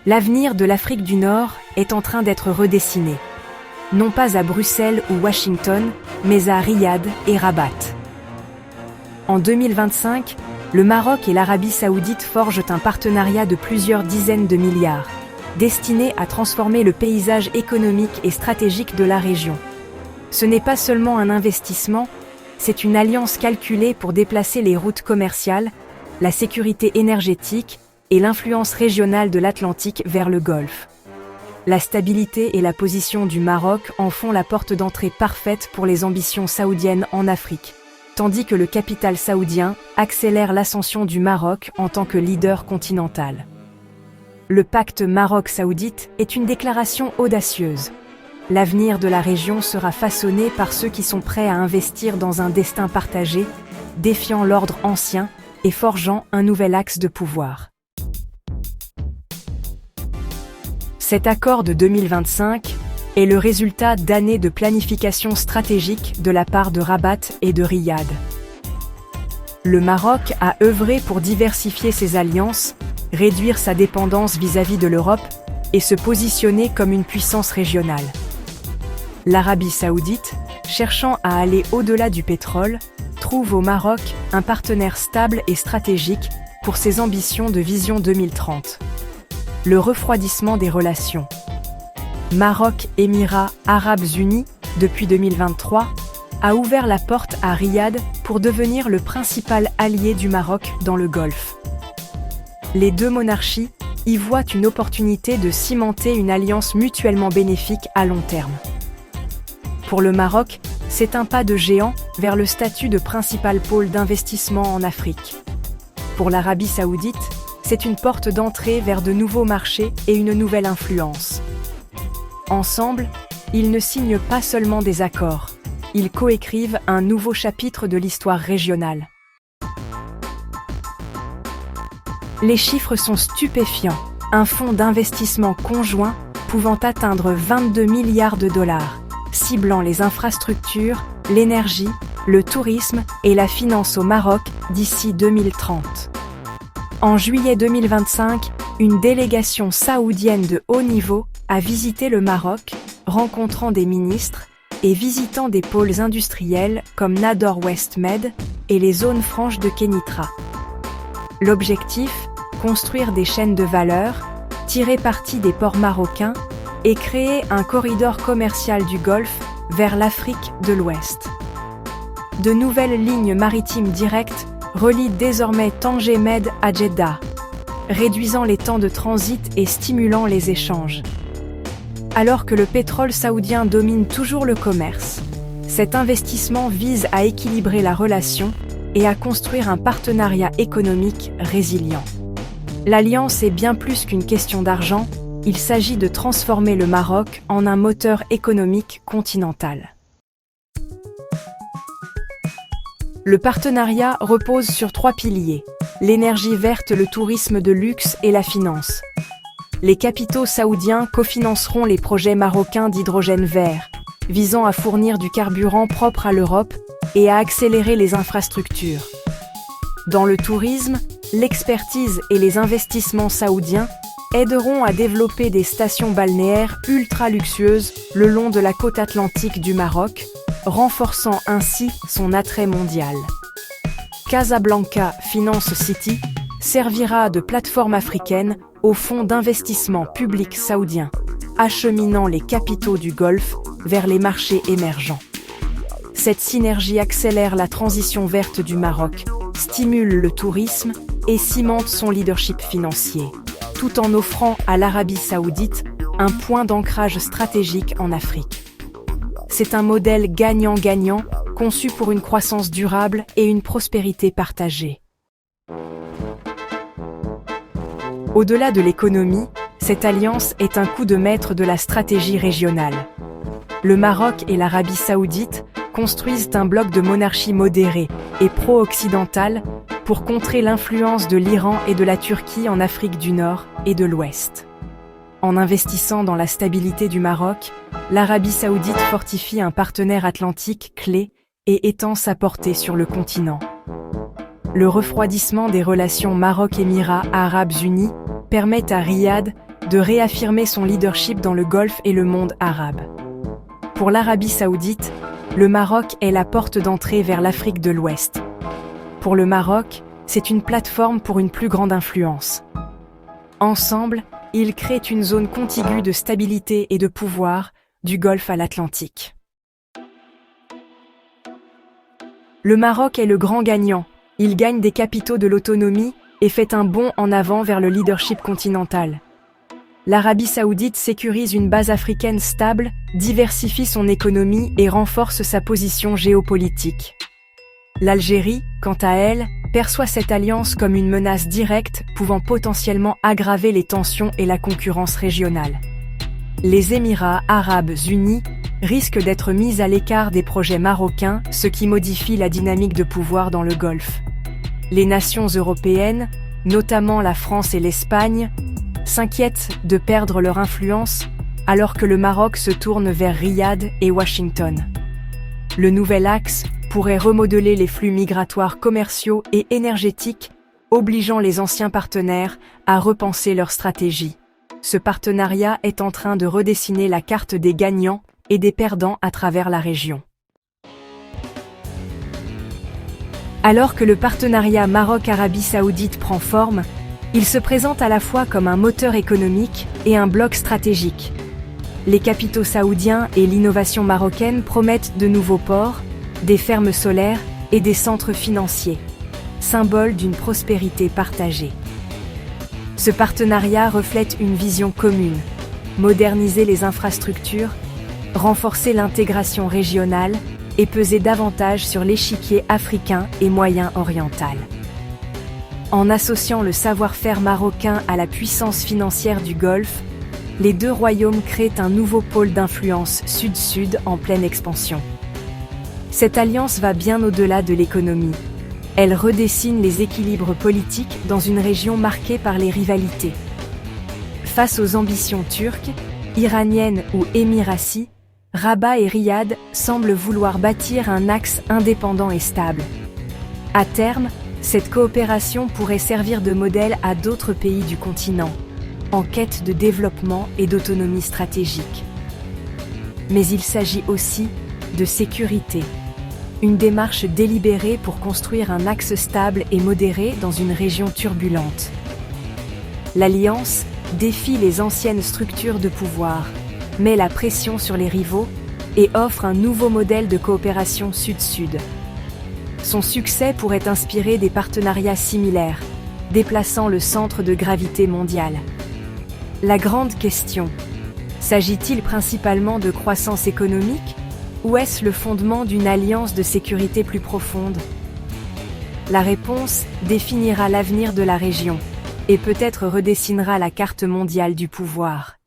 L'avenir de l'Afrique du Nord est en train d'être redessiné. Non pas à Bruxelles ou Washington, mais à Riyad et Rabat. En 2025, le Maroc et l'Arabie saoudite forgent un partenariat de plusieurs dizaines de milliards, destiné à transformer le paysage économique et stratégique de la région. Ce n'est pas seulement un investissement, c'est une alliance calculée pour déplacer les routes commerciales, la sécurité énergétique et l'influence régionale de l'Atlantique vers le Golfe. La stabilité et la position du Maroc en font la porte d'entrée parfaite pour les ambitions saoudiennes en Afrique, tandis que le capital saoudien accélère l'ascension du Maroc en tant que leader continental. Le pacte Maroc-Saoudite est une déclaration audacieuse. L'avenir de la région sera façonné par ceux qui sont prêts à investir dans un destin partagé, défiant l'ordre ancien et forgeant un nouvel axe de pouvoir. Cet accord de 2025 est le résultat d'années de planification stratégique de la part de Rabat et de Riyad. Le Maroc a œuvré pour diversifier ses alliances, réduire sa dépendance vis-à-vis de l'Europe et se positionner comme une puissance régionale. L'Arabie saoudite, cherchant à aller au-delà du pétrole, trouve au Maroc un partenaire stable et stratégique pour ses ambitions de vision 2030. Le refroidissement des relations. Maroc-Émirats Arabes Unis, depuis 2023, a ouvert la porte à Riyad pour devenir le principal allié du Maroc dans le Golfe. Les deux monarchies y voient une opportunité de cimenter une alliance mutuellement bénéfique à long terme. Pour le Maroc, c'est un pas de géant vers le statut de principal pôle d'investissement en Afrique. Pour l'Arabie saoudite, c'est une porte d'entrée vers de nouveaux marchés et une nouvelle influence. Ensemble, ils ne signent pas seulement des accords, ils coécrivent un nouveau chapitre de l'histoire régionale. Les chiffres sont stupéfiants. Un fonds d'investissement conjoint pouvant atteindre 22 milliards de dollars, ciblant les infrastructures, l'énergie, le tourisme et la finance au Maroc d'ici 2030. En juillet 2025, une délégation saoudienne de haut niveau a visité le Maroc, rencontrant des ministres et visitant des pôles industriels comme Nador West Med et les zones franches de Kénitra. L'objectif, construire des chaînes de valeur, tirer parti des ports marocains et créer un corridor commercial du Golfe vers l'Afrique de l'Ouest. De nouvelles lignes maritimes directes relient désormais Tanger Med à Djeddah, réduisant les temps de transit et stimulant les échanges. Alors que le pétrole saoudien domine toujours le commerce, cet investissement vise à équilibrer la relation et à construire un partenariat économique résilient. L'alliance est bien plus qu'une question d'argent, il s'agit de transformer le Maroc en un moteur économique continental. Le partenariat repose sur 3 piliers: l'énergie verte, le tourisme de luxe et la finance. Les capitaux saoudiens cofinanceront les projets marocains d'hydrogène vert, visant à fournir du carburant propre à l'Europe et à accélérer les infrastructures. Dans le tourisme, l'expertise et les investissements saoudiens aideront à développer des stations balnéaires ultra luxueuses le long de la côte atlantique du Maroc, renforçant ainsi son attrait mondial. Casablanca Finance City servira de plateforme africaine au fonds d'investissement public saoudien, acheminant les capitaux du Golfe vers les marchés émergents. Cette synergie accélère la transition verte du Maroc, stimule le tourisme et cimente son leadership financier, tout en offrant à l'Arabie saoudite un point d'ancrage stratégique en Afrique. C'est un modèle gagnant-gagnant, conçu pour une croissance durable et une prospérité partagée. Au-delà de l'économie, cette alliance est un coup de maître de la stratégie régionale. Le Maroc et l'Arabie saoudite construisent un bloc de monarchie modérée et pro-occidentale pour contrer l'influence de l'Iran et de la Turquie en Afrique du Nord et de l'Ouest. En investissant dans la stabilité du Maroc, l'Arabie saoudite fortifie un partenaire atlantique clé et étend sa portée sur le continent. Le refroidissement des relations Maroc-Émirats Arabes Unis permet à Riyad de réaffirmer son leadership dans le Golfe et le monde arabe. Pour l'Arabie saoudite, le Maroc est la porte d'entrée vers l'Afrique de l'Ouest. Pour le Maroc, c'est une plateforme pour une plus grande influence. Ensemble, ils créent une zone contiguë de stabilité et de pouvoir, du Golfe à l'Atlantique. Le Maroc est le grand gagnant. Il gagne des capitaux de l'autonomie et fait un bond en avant vers le leadership continental. L'Arabie saoudite sécurise une base africaine stable, diversifie son économie et renforce sa position géopolitique. L'Algérie, quant à elle, perçoit cette alliance comme une menace directe pouvant potentiellement aggraver les tensions et la concurrence régionale. Les Émirats arabes unis risquent d'être mis à l'écart des projets marocains, ce qui modifie la dynamique de pouvoir dans le Golfe. Les nations européennes, notamment la France et l'Espagne, s'inquiètent de perdre leur influence alors que le Maroc se tourne vers Riyad et Washington. Le nouvel axe pourrait remodeler les flux migratoires commerciaux et énergétiques, obligeant les anciens partenaires à repenser leur stratégie. Ce partenariat est en train de redessiner la carte des gagnants et des perdants à travers la région. Alors que le partenariat Maroc-Arabie saoudite prend forme, il se présente à la fois comme un moteur économique et un bloc stratégique. Les capitaux saoudiens et l'innovation marocaine promettent de nouveaux ports, des fermes solaires et des centres financiers, symbole d'une prospérité partagée. Ce partenariat reflète une vision commune, moderniser les infrastructures, renforcer l'intégration régionale et peser davantage sur l'échiquier africain et moyen-oriental. En associant le savoir-faire marocain à la puissance financière du Golfe, les deux royaumes créent un nouveau pôle d'influence sud-sud en pleine expansion. Cette alliance va bien au-delà de l'économie. Elle redessine les équilibres politiques dans une région marquée par les rivalités. Face aux ambitions turques, iraniennes ou émiraties, Rabat et Riyad semblent vouloir bâtir un axe indépendant et stable. À terme, cette coopération pourrait servir de modèle à d'autres pays du continent, en quête de développement et d'autonomie stratégique. Mais il s'agit aussi de sécurité. Une démarche délibérée pour construire un axe stable et modéré dans une région turbulente. L'Alliance défie les anciennes structures de pouvoir, met la pression sur les rivaux et offre un nouveau modèle de coopération sud-sud. Son succès pourrait inspirer des partenariats similaires, déplaçant le centre de gravité mondial. La grande question, s'agit-il principalement de croissance économique ou est-ce le fondement d'une alliance de sécurité plus profonde? La réponse définira l'avenir de la région et peut-être redessinera la carte mondiale du pouvoir.